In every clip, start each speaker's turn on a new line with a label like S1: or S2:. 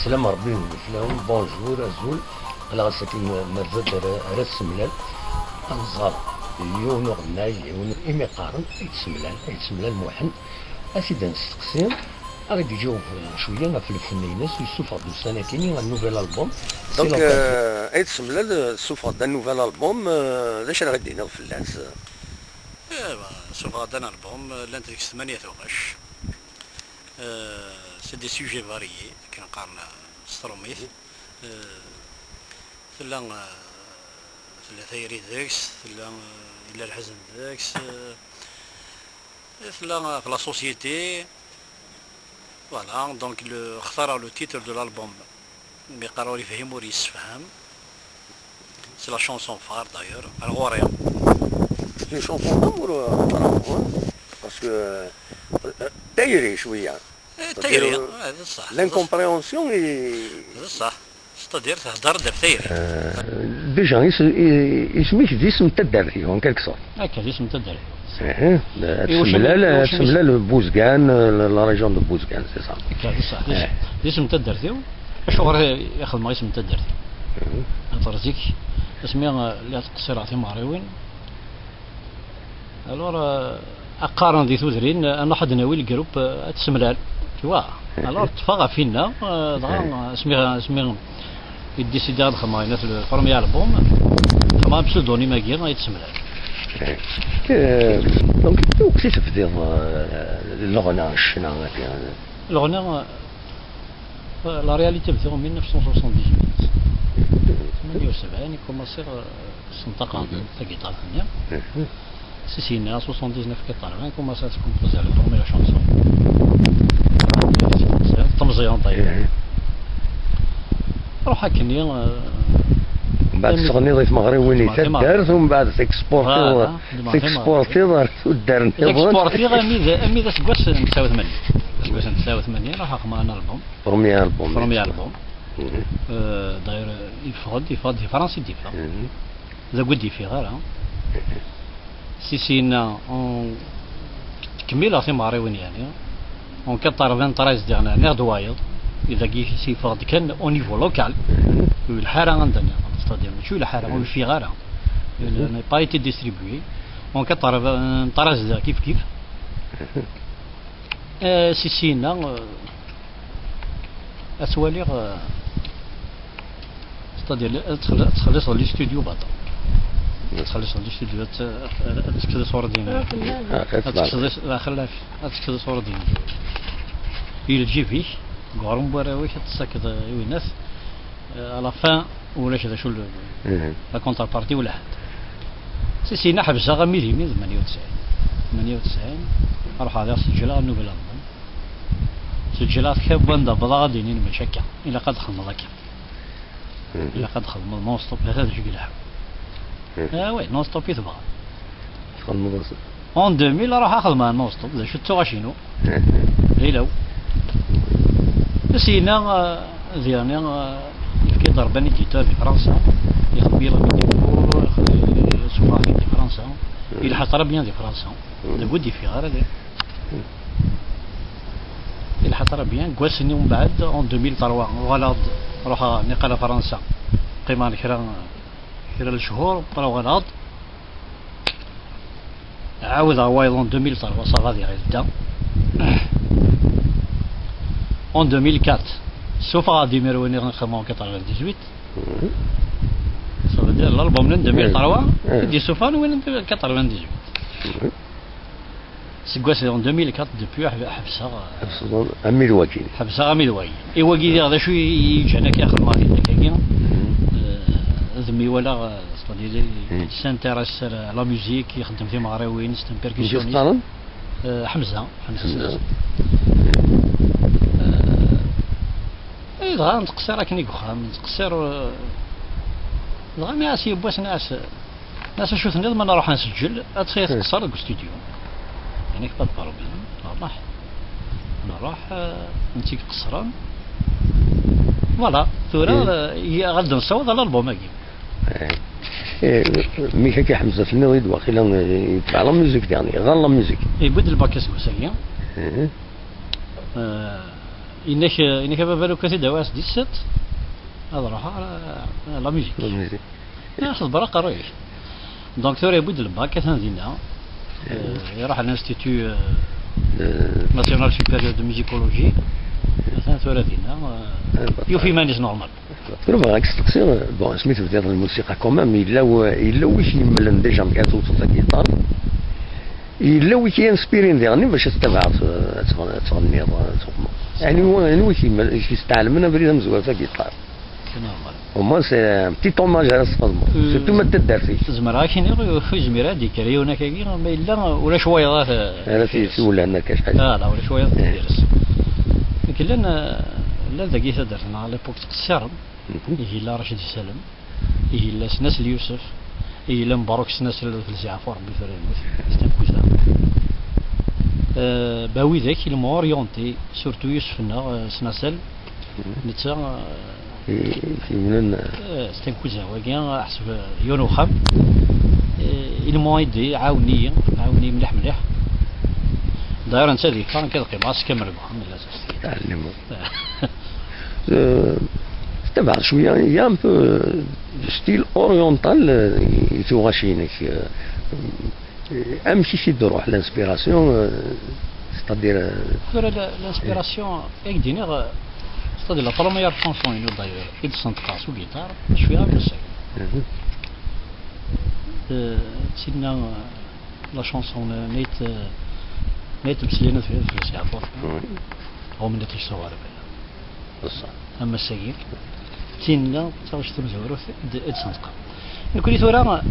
S1: سلام ربي نفلاهم بونجور ازول على ساكن مرزد راس ملال انزار يونو غناي يونو إمي قارن يتسملال موحن اسيد نستقسم غادي يجاوب شويه في الفنينات يسوفر دو سنه كاينين النوفيل البوم
S2: دونك يتسملال السوفر دا النوفيل البوم اش راه غادي ينوض في الناس
S3: السوفر دا البوم لانت ديك 8 ثوغاش سي دي سوجي فاريي كنقارن ستروميث ثلا ثيري داكس ثلا الى الحزن داكس ثلا في لا سوسيتي فوالا دونك اختاروا لو تيتر دو الالبوم مي قراو لي يفهموا لي يسفهم سي لا شونسون فار دايور الغوريا
S2: سي شونسون دامور باسكو دايري شويه
S3: تايري هذا صح
S2: لانكومبريونسيون
S3: صح ستادير تهضر دفتيري
S1: ديجا يسميك ديسم تدري اون كالك سورت
S3: هكا ديسم تدري
S1: تسملال بوزكان لا ريجون دو بوزكان سي صح
S3: هذا صح ديسم تدرتي شغل ياخذ ما اسم تدرتي انطرزيك اسمي لا تقصير عطي ماريوين الور اقارن دي ثوذرين انا حد ناوي الجروب تسملال توا الور تفاغا فينا اسمي يديسيدي خماينا في البروميير البوم خما بسودوني ماكي يتسملال
S1: دونك كيف تفدي الغنى شنو
S3: الغنى لا رياليتي بداو من 1978 78 كوماسير السنطقه تاع الجيتار هنا سينا 79 80 كوماسير كومبوزي على بروميير شانسون طمزيان طيب روح هكني
S1: من بعد تغني في مغربي تدار ومن بعد تكسبورتي ودار
S3: اكسبورتي امي ذا سكواش 89 سكواش 89 راح خمانا البوم
S1: بروميير البوم
S3: داير يفرض فرنسي ديفا ذا قد في غير سينا كمل في مغربي يعني اون 93 ديالنا نير دوايض اذا كي سي فرض كان او نيفو لوكال الحاره عندنا c'est-à-dire ماشي الحاره هو في غاره n'a pas été distribué en 93 كيف سينا اسوالير c'est-à-dire تخلص لي ستوديو باطا تخلص لي ستوديو تكتب صور دينا تكتب صور دينا يجي فيه قارن براوي تسكت ويناس على فان ولا كذا شو لا كونتر بارتي ولا حد سينا حبسها غميدي من 98 راح هذا سجلها نوبل البوم سجلات كبندا بلاغدين مشكا الى قد خدم ذاك الى قد خدم نون ستوب هذا جي لها وي نون ستوب يتبغى اون 2000 راح اخذ مع نون ستوب شو غاشينو ليلو سينا ديالنا كي ضربني جيتار في فرنسا يخبي لا فيديو سوفا في فرنسا il حضر بيان في فرنسا لابد في غير هذا il حضر بيان كواسني ومن بعد اون 2003 غلط روح نقل فرنسا قيمه كرا الشهور طلعوا غلط عاود عوايض اون 2003 صافي غير دا en 2004 sauf à Dimerouine en 98 ça veut dire l'album en 2003 dit sauf à 98 c'est quoi c'est en 2004 depuis حبسها
S1: امير واجي
S3: حبسها امير واجي اي واجي هذا شو يجينا كياخذ ماركي داك ذمي ولا صديق سانتيريس لا ميوزيك يخدم في مغربيين ستان بيركسيونيست حمزه دغا نتقصر راكني كخام نتقصر دغا ناس يبواس ناس شو ثنيض ما نروح نسجل اتخي تقصر داك الاستوديو يعني كبا بروبليم نروح نتيك قصران فوالا ثورا هي غادي نصوت على الالبوم هاكي
S1: ميكا كي حمزه النويد واخيلا يتبع لا ميوزيك يعني غير لا ميوزيك
S3: يبدل الباكيس كوسايا إنك بابا كثير دواس دي الست هذا راح على لا ميوزيك ناخذ برا قرويش دكتور يبود الباك كثان دينا يروح على الانستيتو ناسيونال سوبيريور دو ميوزيكولوجي مثلا ثورة دينا يوفي مانيش نورمال
S1: ربما راك تستقسي بون سميتو في الموسيقى كومام إلا واش يملن ديجا مكاتو تصوت الجيتار إلا ويش ينسبيرين ديالني باش تتبع تغني يعني واش يستعلم من بريد مزوار في الجيتار وما سي بتي طوماج على الصدمه سيرتو ما تدارتيش
S3: زمرا كاين في زميره ديك ريونا كاين ما الا ولا شويه
S1: انا تيسول عندنا كاش حاجه
S3: لا ولا شويه ديرس لكن لا ذاك درنا على ليبوك تقصر يجي لا رشيد السلام يجي لا سناس اليوسف يجي لا مبروك سناس في الزعفر ربي فريموت استنكوزا باوي ذاك الموريونتي سورتو يوسفنا سناسل نتا
S1: يمنن
S3: استنكوزا وكان حسب يونو خام المويدي عاوني مليح داير انت ذيك كان كتلقي باس كامل الحمد لله
S1: تعلموا تبع شويه يا ان بو ستيل اورينتال يتوغاشينك امشي شي تروح لانسبيراسيون ستادير
S3: لانسبيراسيون اك دينيغ ستادير لا بروميير شانسون ينو داير إد سانتقاس وغيتار شويه بس تسينا لا شانسون نيت بسلينا في السيافور هو من تيش صوارب
S1: بصح
S3: اما السيد تسينا تاوش تمزورو في إد سانتقا نقول ثورا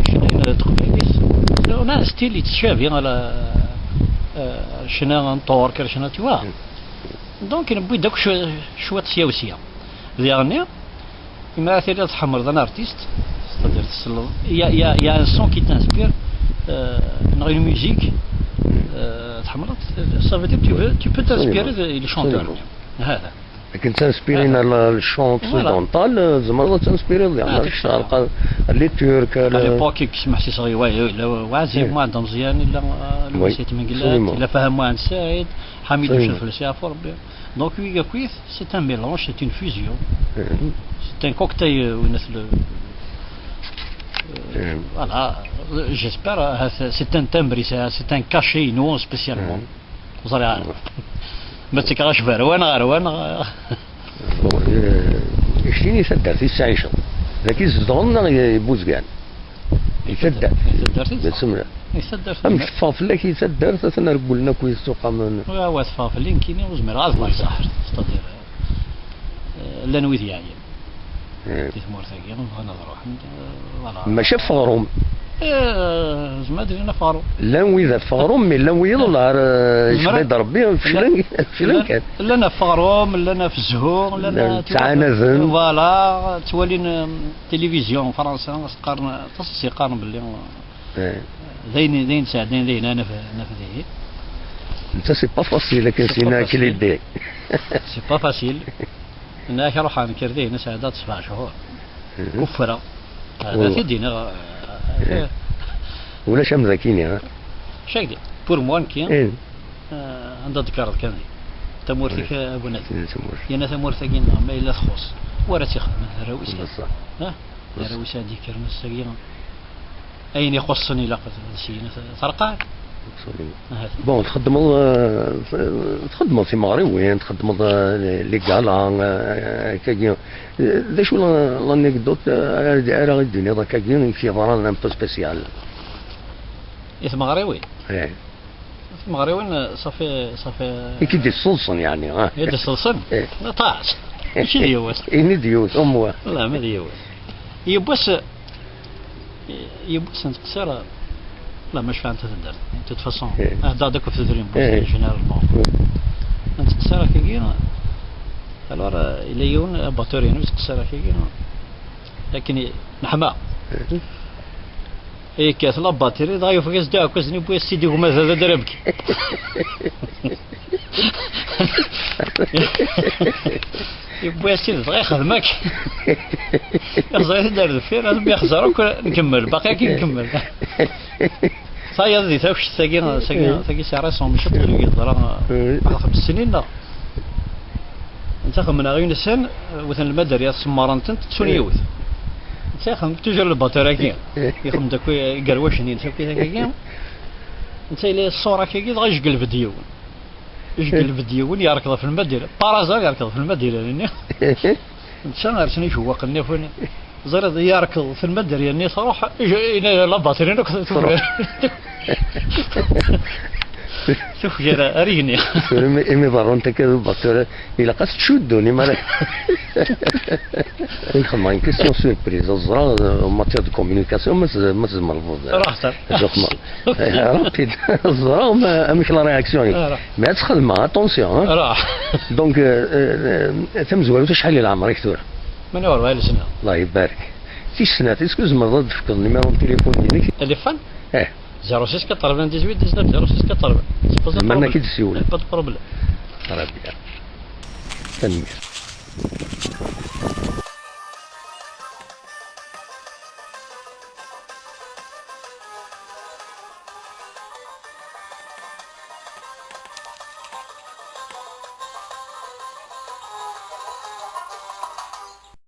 S3: شنو تقبيليس انا ستيلي تشافي على شنو نطور كر شنو توا دونك نبغي داك شويه سياسيه ديالنا ما اثير تحمر ذا ارتيست c'est-à-dire il y a un son qui t'inspire une musique ça veut dire que tu peux t'inspirer des chanteurs هذا
S1: لكن تنسبيرين على الشونط سودونتال زعما تنسبيرين على الشرق اللي ترك
S3: على ليبوك كيسمح سي صغير وازي ما عندهم مزيان الا الوسيط من قلات الا فهم عند سعيد حميد وشرف السيافور دونك ويغا كويس سي ان ميلونج سي اون فيزيون سي ان كوكتيل ونسل voilà j'espère c'est un timbre c'est un cachet nous spécialement vous allez ما تكراش غروان
S1: شتيني سدر في السعيشة ذاك الزدغن يبوز كاع يسدر بسمنا
S3: يسدر
S1: أم تفافل لك يسدر تسنى قلنا كويس سوقا من
S3: وا تفافل لين كيني وزمير غاز صح تستطيع لا نويت يعني تثمر ثقيل وانا نروح
S1: ما شاف غروم
S3: ما ادري انا فارو
S1: لا وإذا فاروم من لا ويضلع شباب ربي فلان كان
S3: لا انا فاروم لا انا في الزهور لا انا
S1: تعانزن
S3: فوالا تولين تلفزيون فرنسا قارن تصي قارن باللي زين ساعدين زين انا في ذي
S1: انت سي با فاسيل لكن سينا كلي دي
S3: سي با فاسيل انا كنروح نكردي ناس عادات 7 شهور كفره هذا تدينا
S1: ولا شام ذاكيني ها
S3: شاكدي بور موان كاين عندها ذكرت كان تمورتك ابو نادي يانا تمورتك ما الا تخص ورا تيخدم الرويسه
S1: بصح
S3: ها الرويسه هذيك المساكين اين يخصني لا شي فرقان بون
S1: تخدموا في مغربيين تخدموا لي كالا كاين ذا شو لانيكدوت على الدنيا ذاك كاين في ضرر ان بو سبيسيال
S3: مغربي مغربي صافي
S1: كيدي الصلصن يعني ها
S3: يدي الصلصن طاعش ايش ديوس
S1: اني ديوس امه
S3: لا ما ديوس يبوس نتقصر لا مش فهمت تقدر انت تفصل هذا داك في دريم جينيرالمون انت تقصر كينا الورا الى يون باتورين تقصر كينا لكن نحما اي كاس لا باتري ضايف كاس دا كوزني بو سيدي هما هذا دربك يبغى يصير غير خدمك يخزر دار فين لازم يخزروك نكمل باقي كي نكمل صاي هذه تاوش تاقي سي راسهم مش طول يضرا بعد 5 سنين لا انت من غير سن وثن المدر يا سمارنت تسونيوت انت خم توجور البطاريه يخم داك قرواشني انت كي انت لي الصوره كي غيشقل الفيديو يشقل الفيديو يركض في المدينه بارازار يركض في المدينه لاني انت غير شو وقلني فين زرد يركض في المدر يعني صراحه الى لا باترينا شوف جرا اريني
S1: إمي بارون تكذب بطولة إلا قصد شدوني ما نخدم عن كيسيون سوربريز الزرا ماتير دو كوميونيكاسيون مز مرفوض
S3: راحت
S1: رابيد الزرا مش لا رياكسيون ما تخدم اتونسيون
S3: راح
S1: دونك ثم زوالو شحال لي العمر يكثر
S3: من اول هاي السنه
S1: الله يبارك في سنات اسكوز مرض تفكر النيميرو التليفون ديالك
S3: الفن 06 98 19 06
S1: مالنا كي تسيول
S3: با بروبليم
S1: ربي تنمير